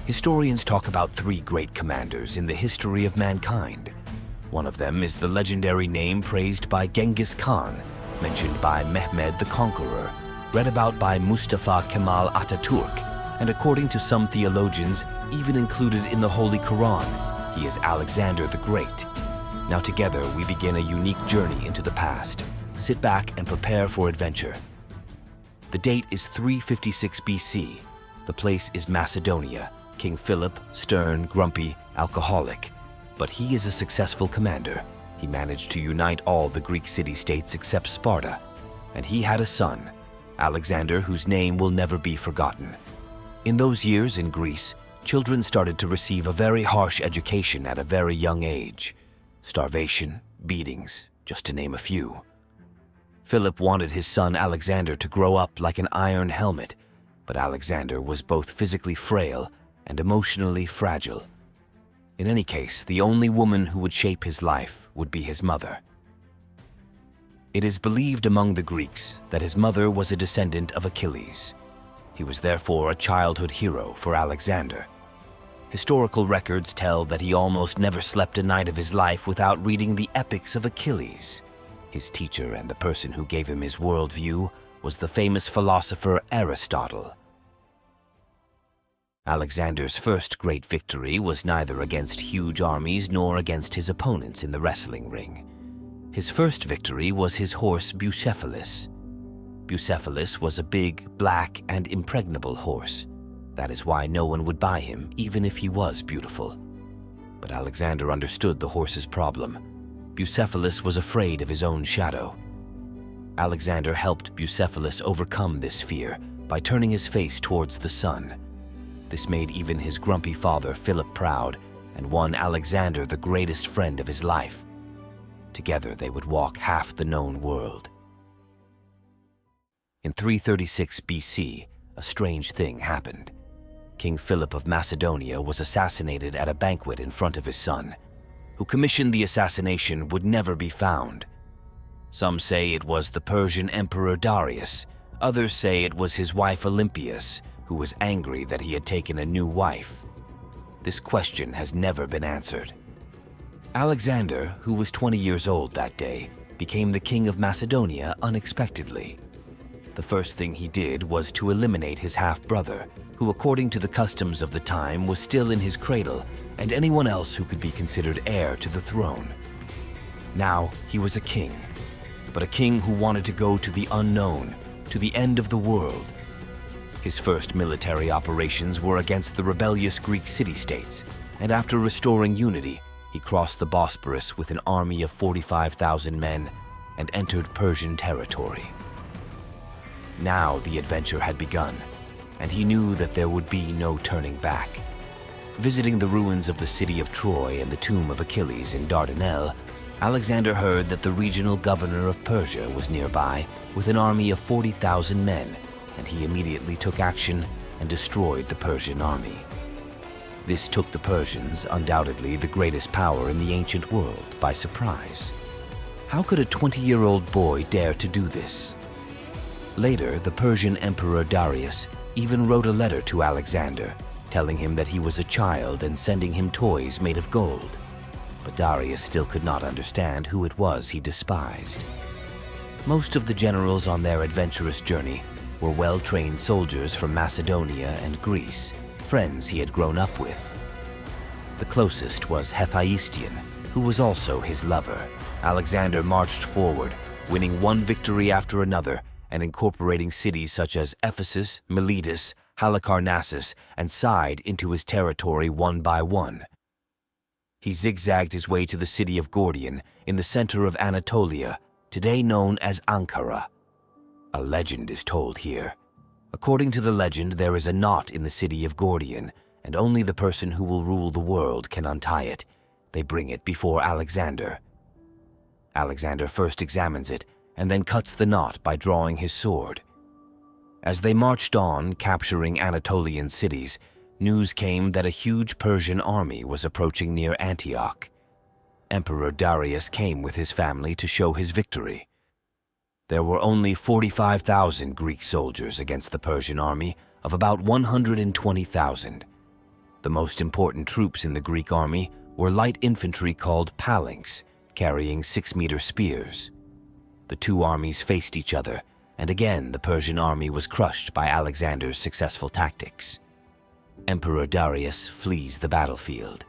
Historians talk about three great commanders in the history of mankind. One of them is the legendary name praised by Genghis Khan, mentioned by Mehmed the Conqueror, read about by Mustafa Kemal Ataturk, and according to some theologians, even included in the Holy Quran, he is Alexander the Great. Now together we begin a unique journey into the past. Sit back and prepare for adventure. The date is 356 BC. The place is Macedonia. King Philip, stern, grumpy, alcoholic. But he is a successful commander. He managed to unite all the Greek city-states except Sparta. And he had a son, Alexander, whose name will never be forgotten. In those years in Greece, children started to receive a very harsh education at a very young age. Starvation, beatings, just to name a few. Philip wanted his son Alexander to grow up like an iron helmet, but Alexander was both physically frail and emotionally fragile. In any case, the only woman who would shape his life would be his mother. It is believed among the Greeks that his mother was a descendant of Achilles. He was therefore a childhood hero for Alexander. Historical records tell that he almost never slept a night of his life without reading the epics of Achilles. His teacher and the person who gave him his worldview was the famous philosopher Aristotle. Alexander's first great victory was neither against huge armies nor against his opponents in the wrestling ring. His first victory was his horse Bucephalus. Bucephalus was a big, black, and impregnable horse. That is why no one would buy him, even if he was beautiful. But Alexander understood the horse's problem. Bucephalus was afraid of his own shadow. Alexander helped Bucephalus overcome this fear by turning his face towards the sun. This made even his grumpy father Philip proud and won Alexander the greatest friend of his life. Together they would walk half the known world. In 336 BC, a strange thing happened. King Philip of Macedonia was assassinated at a banquet in front of his son. Who commissioned the assassination would never be found. Some say it was the Persian Emperor Darius. Others say it was his wife Olympias, who was angry that he had taken a new wife. This question has never been answered. Alexander, who was 20 years old that day, became the king of Macedonia unexpectedly. The first thing he did was to eliminate his half-brother, who according to the customs of the time was still in his cradle, and anyone else who could be considered heir to the throne. Now he was a king, but a king who wanted to go to the unknown, to the end of the world. His first military operations were against the rebellious Greek city-states, and after restoring unity, he crossed the Bosporus with an army of 45,000 men and entered Persian territory. Now the adventure had begun, and he knew that there would be no turning back. Visiting the ruins of the city of Troy and the tomb of Achilles in Dardanelles, Alexander heard that the regional governor of Persia was nearby with an army of 40,000 men, and he immediately took action and destroyed the Persian army. This took the Persians, undoubtedly the greatest power in the ancient world, by surprise. How could a 20-year-old boy dare to do this? Later, the Persian Emperor Darius even wrote a letter to Alexander, telling him that he was a child and sending him toys made of gold. But Darius still could not understand who it was he despised. Most of the generals on their adventurous journey were well-trained soldiers from Macedonia and Greece, friends he had grown up with. The closest was Hephaestion, who was also his lover. Alexander marched forward, winning one victory after another and incorporating cities such as Ephesus, Miletus, Halicarnassus, and Side into his territory one by one. He zigzagged his way to the city of Gordian in the center of Anatolia, today known as Ankara. A legend is told here. According to the legend, there is a knot in the city of Gordian, and only the person who will rule the world can untie it. They bring it before Alexander. Alexander first examines it, and then cuts the knot by drawing his sword. As they marched on, capturing Anatolian cities, news came that a huge Persian army was approaching near Antioch. Emperor Darius came with his family to show his victory. There were only 45,000 Greek soldiers against the Persian army of about 120,000. The most important troops in the Greek army were light infantry called phalanx, carrying 6-meter spears. The two armies faced each other, and again the Persian army was crushed by Alexander's successful tactics. Emperor Darius flees the battlefield.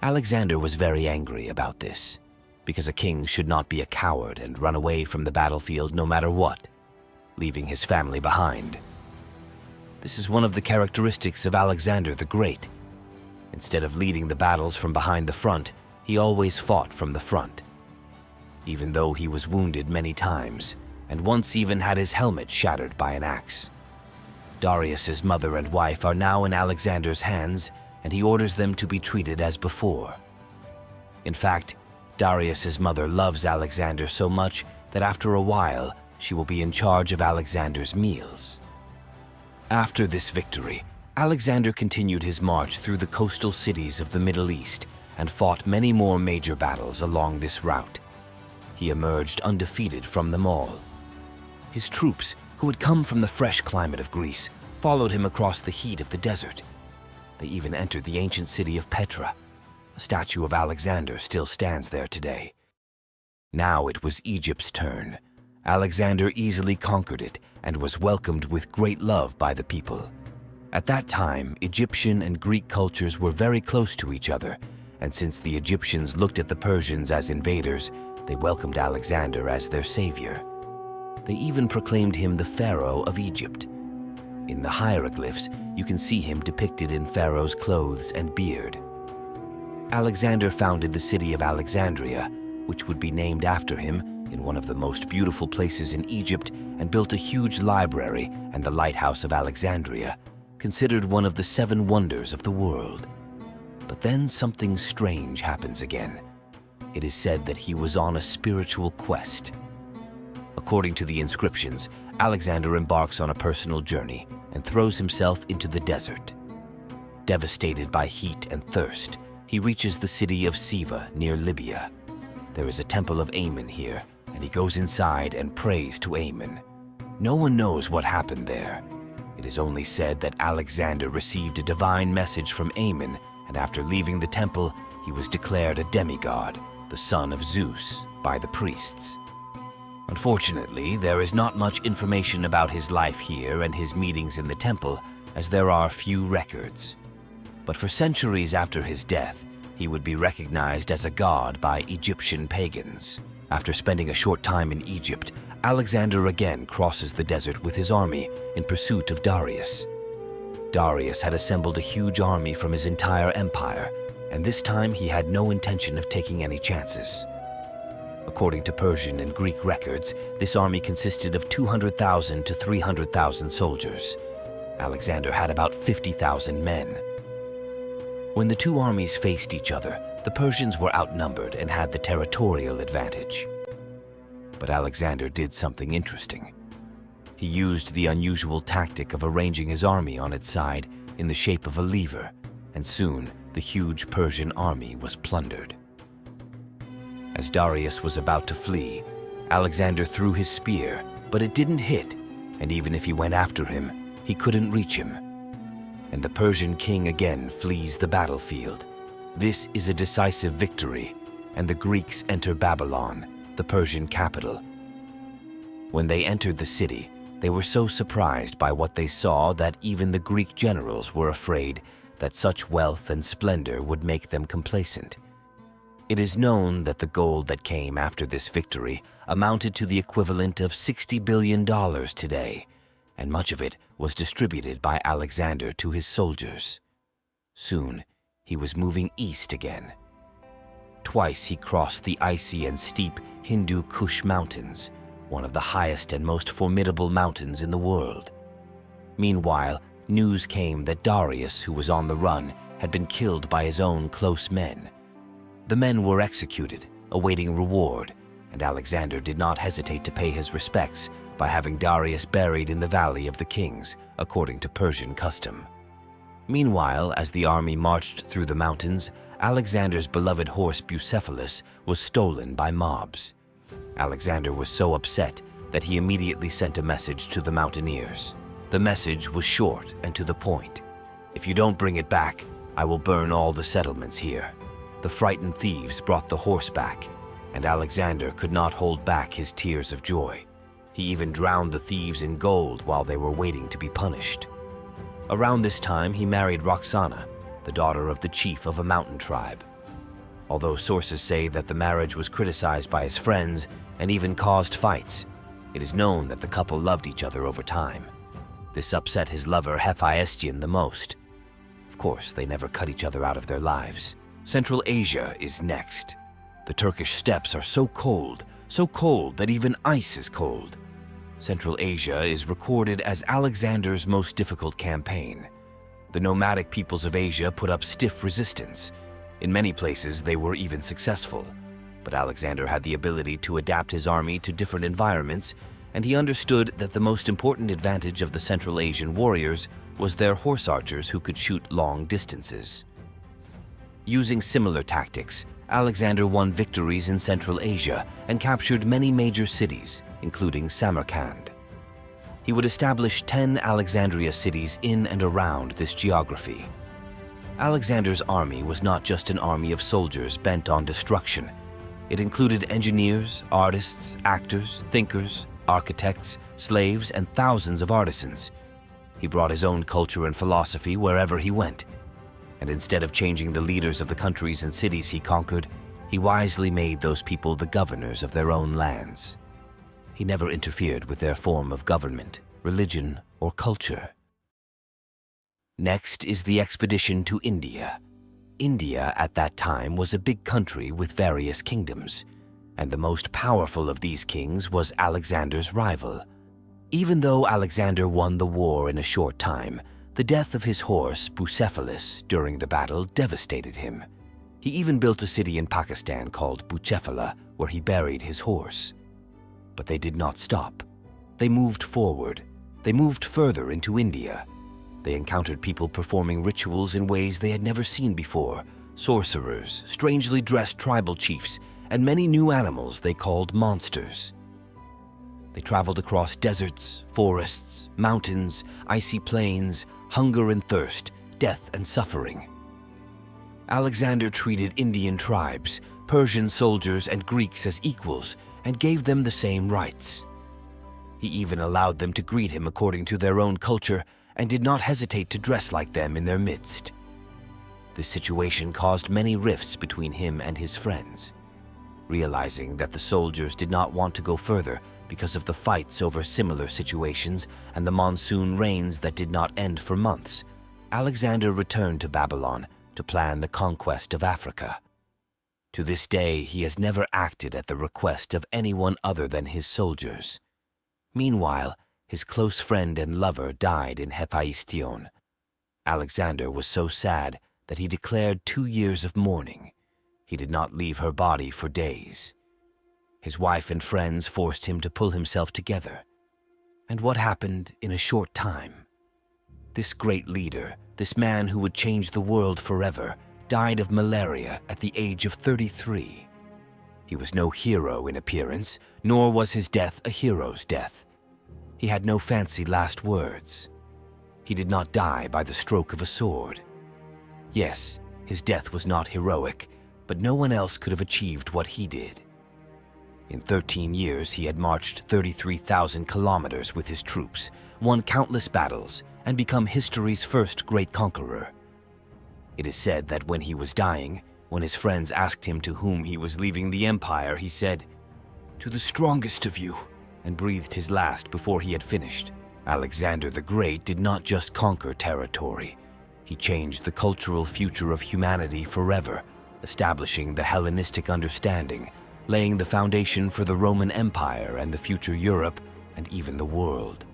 Alexander was very angry about this, because a king should not be a coward and run away from the battlefield no matter what, leaving his family behind. This is one of the characteristics of Alexander the Great. Instead of leading the battles from behind the front, he always fought from the front. Even though he was wounded many times, and once even had his helmet shattered by an axe. Darius's mother and wife are now in Alexander's hands, and he orders them to be treated as before. In fact, Darius's mother loves Alexander so much that after a while, she will be in charge of Alexander's meals. After this victory, Alexander continued his march through the coastal cities of the Middle East and fought many more major battles along this route. He emerged undefeated from them all. His troops, who had come from the fresh climate of Greece, followed him across the heat of the desert. They even entered the ancient city of Petra. A statue of Alexander still stands there today. Now it was Egypt's turn. Alexander easily conquered it and was welcomed with great love by the people. At that time, Egyptian and Greek cultures were very close to each other, and since the Egyptians looked at the Persians as invaders, they welcomed Alexander as their savior. They even proclaimed him the Pharaoh of Egypt. In the hieroglyphs, you can see him depicted in Pharaoh's clothes and beard. Alexander founded the city of Alexandria, which would be named after him, in one of the most beautiful places in Egypt, and built a huge library and the Lighthouse of Alexandria, considered one of the 7 wonders of the world. But then something strange happens again. It is said that he was on a spiritual quest. According to the inscriptions, Alexander embarks on a personal journey and throws himself into the desert. Devastated by heat and thirst, he reaches the city of Siva near Libya. There is a temple of Ammon here, and he goes inside and prays to Ammon. No one knows what happened there. It is only said that Alexander received a divine message from Ammon, and after leaving the temple, he was declared a demigod, the son of Zeus, by the priests. Unfortunately, there is not much information about his life here and his meetings in the temple, as there are few records. But for centuries after his death, he would be recognized as a god by Egyptian pagans. After spending a short time in Egypt, Alexander again crosses the desert with his army in pursuit of Darius. Darius had assembled a huge army from his entire empire, and this time he had no intention of taking any chances. According to Persian and Greek records, this army consisted of 200,000 to 300,000 soldiers. Alexander had about 50,000 men. When the two armies faced each other, the Persians were outnumbered and had the territorial advantage. But Alexander did something interesting. He used the unusual tactic of arranging his army on its side in the shape of a lever, and soon the huge Persian army was plundered. As Darius was about to flee, Alexander threw his spear, but it didn't hit, and even if he went after him, he couldn't reach him. And the Persian king again flees the battlefield. This is a decisive victory, and the Greeks enter Babylon, the Persian capital. When they entered the city, they were so surprised by what they saw that even the Greek generals were afraid that such wealth and splendor would make them complacent. It is known that the gold that came after this victory amounted to the equivalent of $60 billion today, and much of it was distributed by Alexander to his soldiers. Soon, he was moving east again. Twice he crossed the icy and steep Hindu Kush Mountains, one of the highest and most formidable mountains in the world. Meanwhile, news came that Darius, who was on the run, had been killed by his own close men. The men were executed, awaiting reward, and Alexander did not hesitate to pay his respects by having Darius buried in the Valley of the Kings, according to Persian custom. Meanwhile, as the army marched through the mountains, Alexander's beloved horse Bucephalus was stolen by mobs. Alexander was so upset that he immediately sent a message to the mountaineers. The message was short and to the point. "If you don't bring it back, "I will burn all the settlements here." The frightened thieves brought the horse back, and Alexander could not hold back his tears of joy. He even drowned the thieves in gold while they were waiting to be punished. Around this time, he married Roxana, the daughter of the chief of a mountain tribe. Although sources say that the marriage was criticized by his friends and even caused fights, it is known that the couple loved each other over time. This upset his lover Hephaestion the most. Of course, they never cut each other out of their lives. Central Asia is next. The Turkish steppes are so cold that even ice is cold. Central Asia is recorded as Alexander's most difficult campaign. The nomadic peoples of Asia put up stiff resistance. In many places, they were even successful. But Alexander had the ability to adapt his army to different environments, and he understood that the most important advantage of the Central Asian warriors was their horse archers who could shoot long distances. Using similar tactics, Alexander won victories in Central Asia and captured many major cities, including Samarkand. He would establish 10 Alexandria cities in and around this geography. Alexander's army was not just an army of soldiers bent on destruction. It included engineers, artists, actors, thinkers, architects, slaves, and thousands of artisans. He brought his own culture and philosophy wherever he went. And instead of changing the leaders of the countries and cities he conquered, he wisely made those people the governors of their own lands. He never interfered with their form of government, religion, or culture. Next is the expedition to India. India at that time was a big country with various kingdoms, and the most powerful of these kings was Alexander's rival. Even though Alexander won the war in a short time, the death of his horse, Bucephalus, during the battle devastated him. He even built a city in Pakistan called Bucephala, where he buried his horse. But they did not stop. They moved forward. They moved further into India. They encountered people performing rituals in ways they had never seen before, sorcerers, strangely dressed tribal chiefs, and many new animals they called monsters. They traveled across deserts, forests, mountains, icy plains, hunger and thirst, death and suffering. Alexander treated Indian tribes, Persian soldiers, and Greeks as equals and gave them the same rights. He even allowed them to greet him according to their own culture and did not hesitate to dress like them in their midst. This situation caused many rifts between him and his friends. Realizing that the soldiers did not want to go further because of the fights over similar situations and the monsoon rains that did not end for months, Alexander returned to Babylon to plan the conquest of Africa. To this day, he has never acted at the request of anyone other than his soldiers. Meanwhile, his close friend and lover died in Hephaestion. Alexander was so sad that he declared 2 years of mourning. He did not leave her body for days. His wife and friends forced him to pull himself together. And what happened in a short time? This great leader, this man who would change the world forever, died of malaria at the age of 33. He was no hero in appearance, nor was his death a hero's death. He had no fancy last words. He did not die by the stroke of a sword. Yes, his death was not heroic, but no one else could have achieved what he did. In 13 years, he had marched 33,000 kilometers with his troops, won countless battles, and become history's first great conqueror. It is said that when he was dying, when his friends asked him to whom he was leaving the empire, he said, "To the strongest of you," and breathed his last before he had finished. Alexander the Great did not just conquer territory. He changed the cultural future of humanity forever, establishing the Hellenistic understanding, laying the foundation for the Roman Empire and the future Europe and even the world.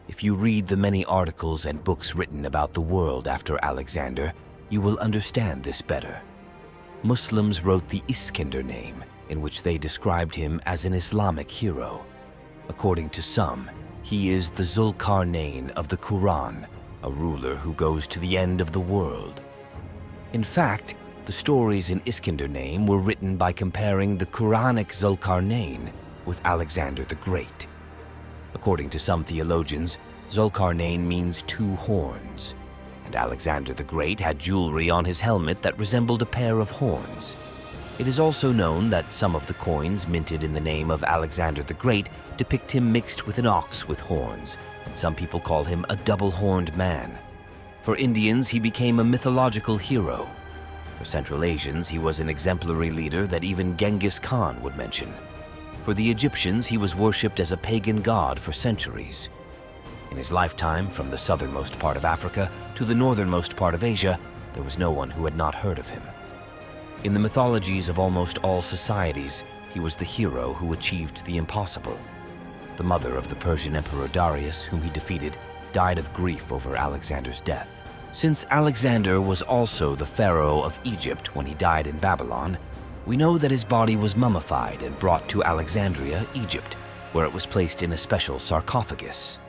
If you read the many articles and books written about the world after Alexander, you will understand this better. Muslims wrote the Iskandar name, in which they described him as an Islamic hero. According to some, he is the Zulkarnain of the Quran, a ruler who goes to the end of the world. In fact, the stories in Iskandar name were written by comparing the Quranic Zulkarnain with Alexander the Great. According to some theologians, Zulkarnain means 2 horns, and Alexander the Great had jewelry on his helmet that resembled a pair of horns. It is also known that some of the coins minted in the name of Alexander the Great depict him mixed with an ox with horns, and some people call him a double-horned man. For Indians, he became a mythological hero. For Central Asians, he was an exemplary leader that even Genghis Khan would mention. For the Egyptians, he was worshipped as a pagan god for centuries. In his lifetime, from the southernmost part of Africa to the northernmost part of Asia, there was no one who had not heard of him. In the mythologies of almost all societies, he was the hero who achieved the impossible. The mother of the Persian Emperor Darius, whom he defeated, died of grief over Alexander's death. Since Alexander was also the pharaoh of Egypt when he died in Babylon, we know that his body was mummified and brought to Alexandria, Egypt, where it was placed in a special sarcophagus.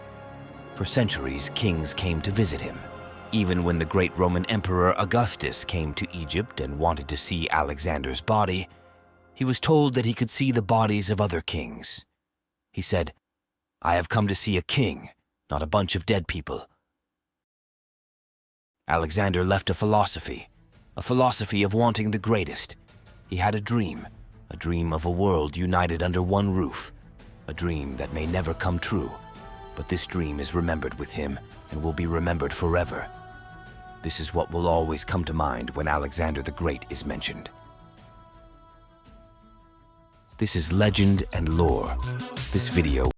For centuries, kings came to visit him. Even when the great Roman Emperor Augustus came to Egypt and wanted to see Alexander's body, he was told that he could see the bodies of other kings. He said, "I have come to see a king, not a bunch of dead people." Alexander left a philosophy of wanting the greatest. He had a dream of a world united under one roof, a dream that may never come true, but this dream is remembered with him and will be remembered forever. This is what will always come to mind when Alexander the Great is mentioned. This is legend and lore. This video